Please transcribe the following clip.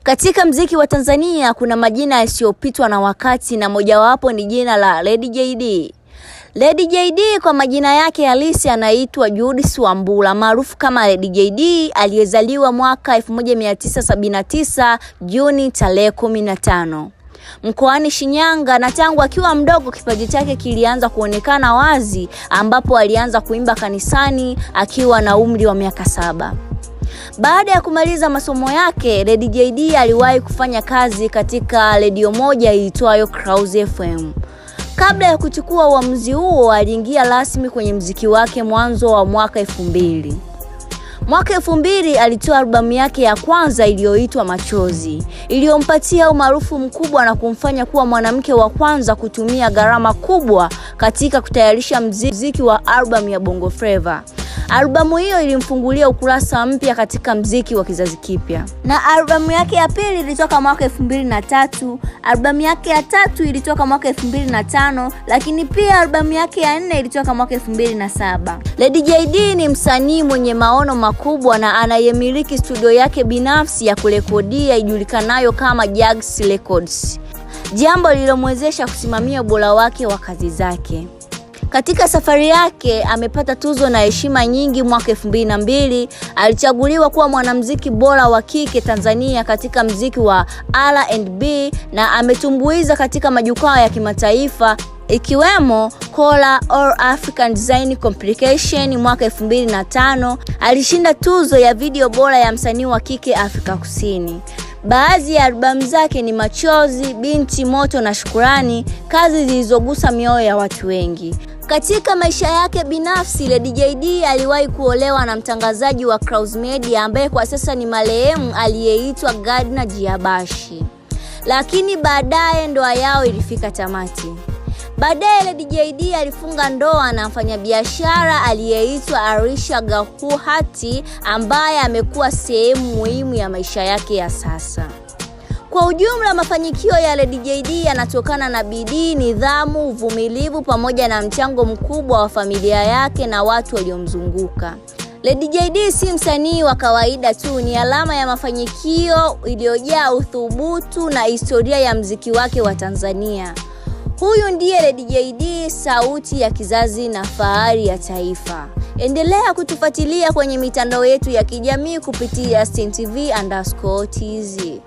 Katika mziki wa Tanzania kuna majina yasiyopitwa na wakati na mojawapo ni jina la Lady JD. Lady JD kwa majina yake halisi anaitwa Judith Wambura maarufu kama Lady JD, aliyezaliwa mwaka 1979 Juni tarehe 15 mkoani Shinyanga, na tangu akiwa mdogo kipaji chake kilianza kuonekana wazi, ambapo alianza kuimba kanisani akiwa na umri wa miaka 7. Baada ya kumaliza masomo yake, Lady JD aliwahi kufanya kazi katika redio moja iitwayo Clouds FM. Kabla ya kuchukua uamuzi huo, aliingia rasmi kwenye muziki wake mwanzo wa mwaka 2000. Mwaka 2000 alitoa albamu yake ya kwanza iliyoitwa Machozi, iliyompatia umaarufu mkubwa na kumfanya kuwa mwanamke wa kwanza kutumia gharama kubwa katika kutayarisha muziki wa albamu ya Bongo Flava. Albamu hiyo ilimfungulia ukurasa mpya katika muziki wa kizazi kipya. Na albamu yake ya pili ilitoka mwaka 2003, albamu yake ya tatu ilitoka mwaka 2005, lakini pia albamu yake ya 4 ilitoka mwaka 2007. Lady JD ni msanii mwenye maono makubwa na anayemiliki studio yake binafsi ya kurekodia ijulikanayo kama Jags Records, jambo lililomwezesha kusimamia ubora wake wa kazi zake. Katika safari yake amepata tuzo na heshima nyingi. Mwaka 2002 alichaguliwa kuwa mwanamuziki bora wa kike Tanzania katika muziki wa R&B na ametumbuiza katika majukwaa ya kimataifa ikiwemo Kola All African Design Competition. Mwaka 2005 alishinda tuzo ya video bora ya msanii wa kike Afrika Kusini. Baadhi ya albamu zake ni Machozi, Binti Moto na Shukrani, kazi zilizogusa mioyo ya watu wengi. Katika maisha yake binafsi, Lady JD aliwahi kuolewa na mtangazaji wa Clouds Media ambaye kwa sasa ni marehemu aliyeitwa Gardner Jiabashi. Lakini baadaye ndoa yao ilifika tamati. Baadaye Lady JD alifunga ndoa na mfanyabiashara aliyeitwa Arisha Gahuhati ambaye amekuwa sehemu muhimu ya maisha yake ya sasa. Kwa ujumla, mafanikio ya Lady JD yanatokana na bidii, nidhamu, uvumilivu pamoja na mchango mkubwa wa familia yake na watu waliomzunguka. Lady JD si msanii wa kawaida tu, ni alama ya mafanikio iliyojaa uthubutu na historia ya muziki wake wa Tanzania. Huyu ndiye Lady JD, sauti ya kizazi na fahari ya taifa. Endelea kutufuatilia kwenye mitandao yetu ya kijamii kupitia STN TV_TZ.